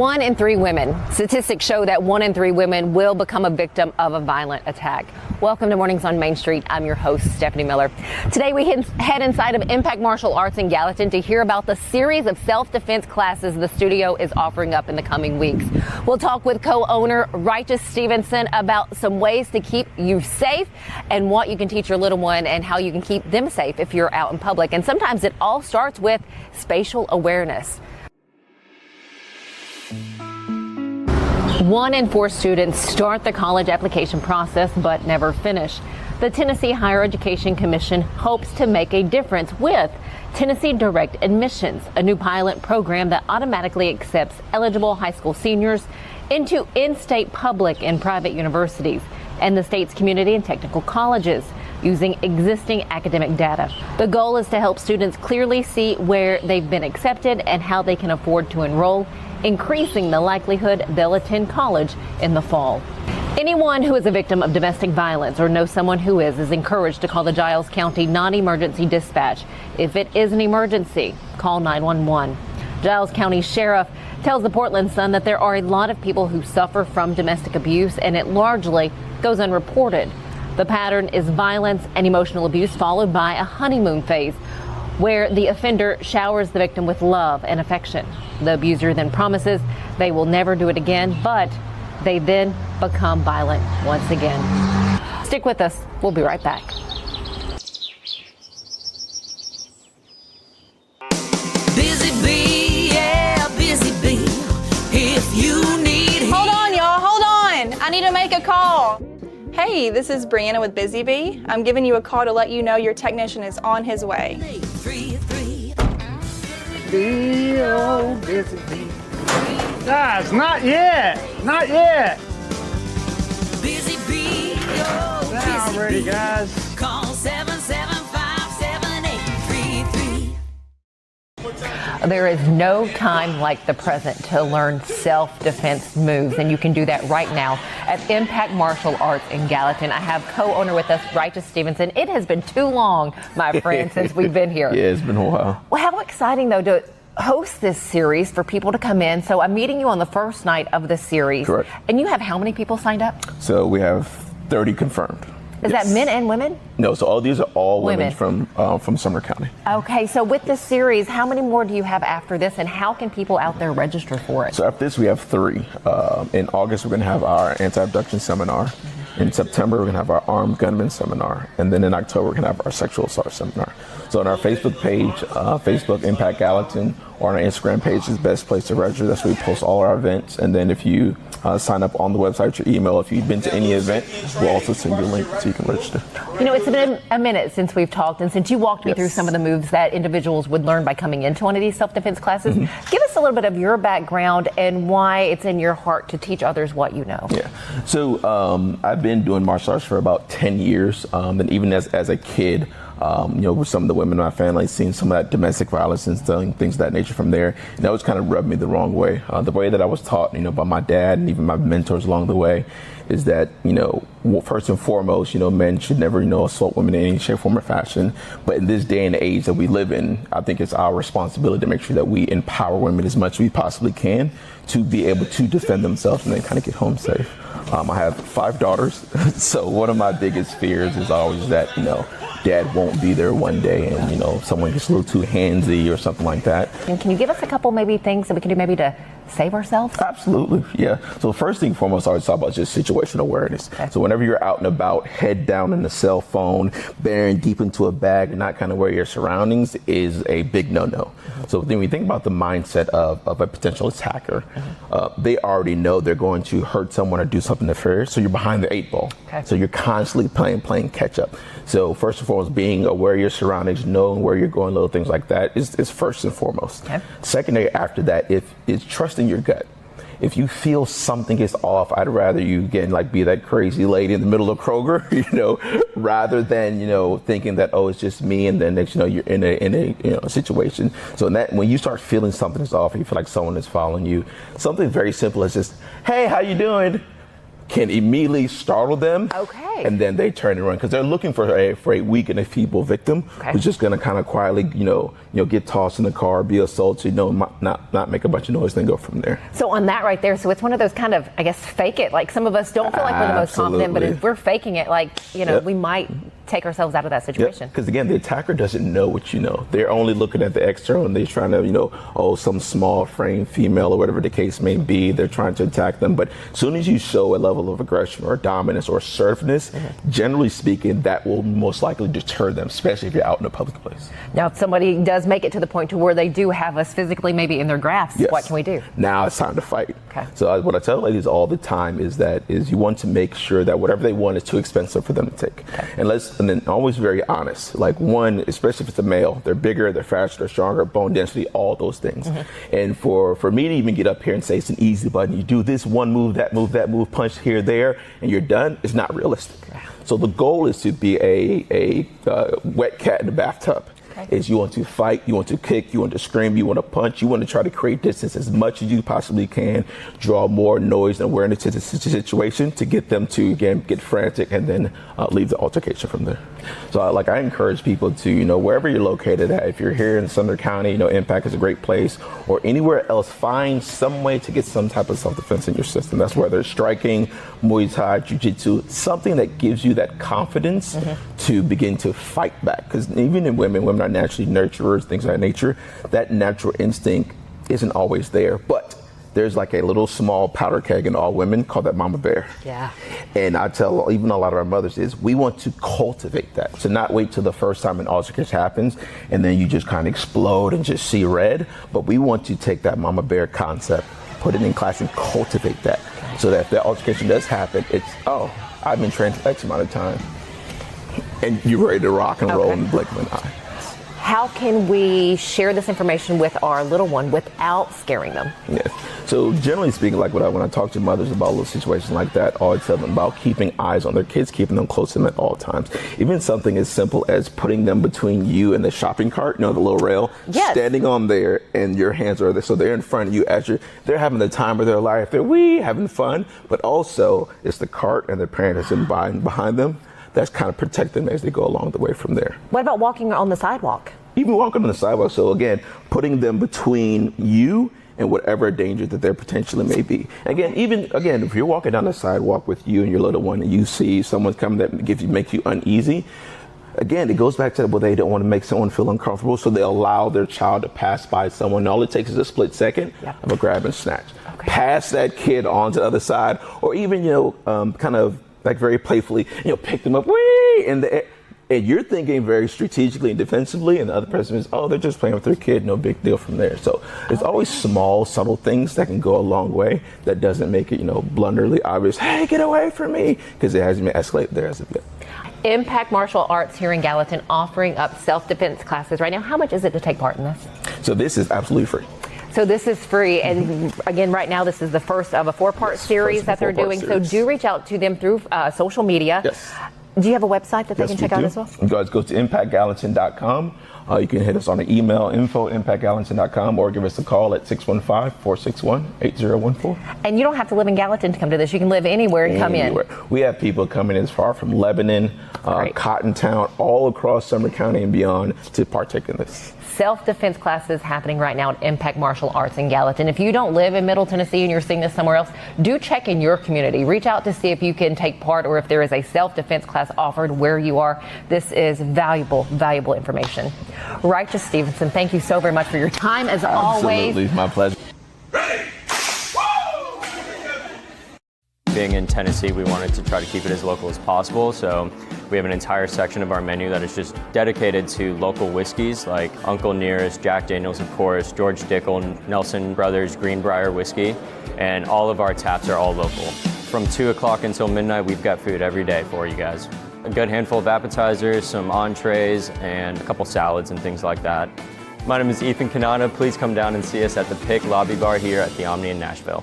1 in 3 women. Statistics show that 1 in 3 women will become a victim of a violent attack. Welcome to Mornings on Main Street. I'm your host, Stephanie Miller. Today we head inside of Impact Martial Arts in Gallatin to hear about the series of self-defense classes the studio is offering up in the coming weeks. We'll talk with co-owner Righteous Stevenson about some ways to keep you safe and what you can teach your little one and how you can keep them safe if you're out in public. And sometimes it all starts with spatial awareness. 1 in 4 students start the college application process but never finish. The Tennessee Higher Education Commission hopes to make a difference with Tennessee Direct Admissions, a new pilot program that automatically accepts eligible high school seniors into in-state public and private universities and the state's community and technical colleges using existing academic data. The goal is to help students clearly see where they've been accepted and how they can afford to enroll, increasing the likelihood they'll attend college in the fall. Anyone who is a victim of domestic violence or knows someone who is encouraged to call the Giles County Non-Emergency Dispatch. If it is an emergency, call 911. Giles County Sheriff tells the Portland Sun that there are a lot of people who suffer from domestic abuse and it largely goes unreported. The pattern is violence and emotional abuse followed by a honeymoon phase where the offender showers the victim with love and affection. The abuser then promises they will never do it again, but they then become violent once again. Stick with us. We'll be right back. Busy bee, yeah, busy bee. If you need... Hold on, y'all. Hold on. I need to make a call. Hey, this is Brianna with Busy Bee. I'm giving you a call to let you know your technician is on his way. 3-3. Oh, busy bee. Guys, not yet. Not yet. Busy bee, oh, Now busy I'm ready, bee. guys. Call 775-7833. There is no time like the present to learn self-defense moves, and you can do that right now at Impact Martial Arts in Gallatin. I have co-owner with us, Righteous Stevenson. It has been too long, my friend, since we've been here. Yeah, it's been a while. Well, how exciting, though, to host this series for people to come in. So I'm meeting you on the first night of the series. Correct. And you have how many people signed up? So we have 30 confirmed. Is that men and women? No, so all these are all women Women. from Sumner County. Okay, so with this series, how many more do you have after this, and how can people out there register for it? So after this, we have 3. In August, we're going to have our anti-abduction seminar. In September, we're going to have our armed gunman seminar. And then in October, we're going to have our sexual assault seminar. So on our Facebook page, Facebook Impact Gallatin, or on our Instagram page is the best place to register. That's where we post all our events. And then if you sign up on the website, your email, if you've been to any event, we'll also send you a link so you can register. You know, it's been a minute since we've talked, and since you walked me Yes. through some of the moves that individuals would learn by coming into one of these self-defense classes, give us a little bit of your background and why it's in your heart to teach others what you know. Yeah. So I've been doing martial arts for about 10 years. And even as a kid, with some of the women in my family, seeing some of that domestic violence and things of that nature from there, and that was kind of rubbed me the wrong way. The way that I was taught, by my dad and even my mentors along the way, is that, first and foremost, men should never, assault women in any shape, form, or fashion. But in this day and age that we live in, I think it's our responsibility to make sure that we empower women as much as we possibly can to be able to defend themselves and then kind of get home safe. I have 5 daughters, so one of my biggest fears is always that, Dad won't be there one day and, someone gets a little too handsy or something like that. And can you give us a couple maybe things that we can do maybe to save ourselves? Absolutely, yeah. So first thing foremost, I always talk about just situational awareness. Okay. So whenever you're out and about, head down in the cell phone, bearing deep into a bag and not kind of aware of your surroundings is a big no-no. So when we think about the mindset of a potential attacker, they already know they're going to hurt someone or do something nefarious, so you're behind the 8 ball. Okay. So you're constantly playing catch up. So first and foremost, being aware of your surroundings, knowing where you're going, little things like that is first and foremost. Okay. Secondary after that, is trusting your gut. If you feel something is off, I'd rather you be that crazy lady in the middle of Kroger, rather than thinking that it's just me, and then next you're in a situation. So when you start feeling something is off, and you feel like someone is following you, something very simple as just, hey, how you doing? can immediately startle them. Okay. And then they turn and run because they're looking for a weak and a feeble victim who's just going to kind of quietly, get tossed in the car, be assaulted, not make a bunch of noise, then go from there. So on that right there, so it's one of those kind of, I guess, fake it. Like some of us don't feel like we're the most confident, but if we're faking it, like, we might take ourselves out of that situation. Because again, the attacker doesn't know what you know. They're only looking at the external and they're trying to, some small frame female or whatever the case may be. They're trying to attack them. But as soon as you show a level of aggression or dominance or assertiveness, generally speaking, that will most likely deter them, especially if you're out in a public place. Now, if somebody does make it to the point to where they do have us physically maybe in their grasp, what can we do? Now it's time to fight. Okay. So what I tell ladies all the time is you want to make sure that whatever they want is too expensive for them to take. Okay. And then always very honest. Like one, especially if it's a male, they're bigger, they're faster, they're stronger, bone density, all those things. And for me to even get up here and say it's an easy button, you do this one move, that move, punch here, there, and you're done, it's not realistic. So the goal is to be a wet cat in the bathtub. Is you want to fight, you want to kick, you want to scream, you want to punch, you want to try to create distance as much as you possibly can, draw more noise and awareness to the situation to get them to, again, get frantic and then leave the altercation from there. So I encourage people to, wherever you're located at, if you're here in Sumner County, Impact is a great place, or anywhere else, find some way to get some type of self-defense in your system. That's whether it's striking, Muay Thai, Jiu-Jitsu, something that gives you that confidence to begin to fight back. Because even in women are naturally nurturers, things of that nature, that natural instinct isn't always there. But there's like a little small powder keg in all women called that mama bear. Yeah. And I tell even a lot of our mothers is we want to cultivate that. To not wait till the first time an altercation happens and then you just kind of explode and just see red. But we want to take that mama bear concept, put it in class and cultivate that. So that if that altercation does happen, it's, I've been trained for X amount of time. And you're ready to rock and roll in the blink of an eye. How can we share this information with our little one without scaring them? Yes. So generally speaking, like when I talk to mothers about little situations like that, I always tell them about keeping eyes on their kids, keeping them close to them at all times. Even something as simple as putting them between you and the shopping cart, the little rail, standing on there and your hands are there. So they're in front of you as they're having the time of their life. They're having fun, but also it's the cart and the parent that's in behind them. That's kind of protect them as they go along the way from there. What about walking on the sidewalk? Even walking on the sidewalk. So again, putting them between you and whatever danger that there potentially may be. Again, if you're walking down the sidewalk with you and your little one and you see someone coming that makes you uneasy, again, it goes back to, they don't want to make someone feel uncomfortable, so they allow their child to pass by someone. And all it takes is a split second of a grab and snatch. Pass that kid on to the other side, or even, kind of like very playfully, pick them up, in the air. And you're thinking very strategically and defensively, and the other person is, they're just playing with their kid, no big deal from there. So there's always small, subtle things that can go a long way that doesn't make it, blunderly obvious, hey, get away from me, because it hasn't been escalated there as of yet. Impact Martial Arts here in Gallatin offering up self-defense classes right now. How much is it to take part in this? So this is absolutely free. So this is free, and again, right now this is the first of a four-part series that they're doing. So do reach out to them through social media. Yes. Do you have a website that they can check out as well? You guys go to impactgallatin.com. You can hit us on an email, info@impactgallatin.com, or give us a call at 615-461-8014. And you don't have to live in Gallatin to come to this. You can live anywhere and come in. We have people coming as far from Lebanon, Cottontown, all across Sumner County and beyond to partake in this. Self-defense classes happening right now at Impact Martial Arts in Gallatin. If you don't live in Middle Tennessee and you're seeing this somewhere else, do check in your community. Reach out to see if you can take part or if there is a self-defense class offered where you are. This is valuable, valuable information. Righteous Stevenson, thank you so very much for your time as always. Absolutely, my pleasure. Being in Tennessee, we wanted to try to keep it as local as possible, so we have an entire section of our menu that is just dedicated to local whiskeys like Uncle Nearest, Jack Daniels, of course, George Dickel, Nelson Brothers, Greenbrier whiskey, and all of our taps are all local. From 2 o'clock until midnight, we've got food every day for you guys. A good handful of appetizers, some entrees, and a couple salads and things like that. My name is Ethan Kanata. Please come down and see us at the Pick Lobby Bar here at the Omni in Nashville.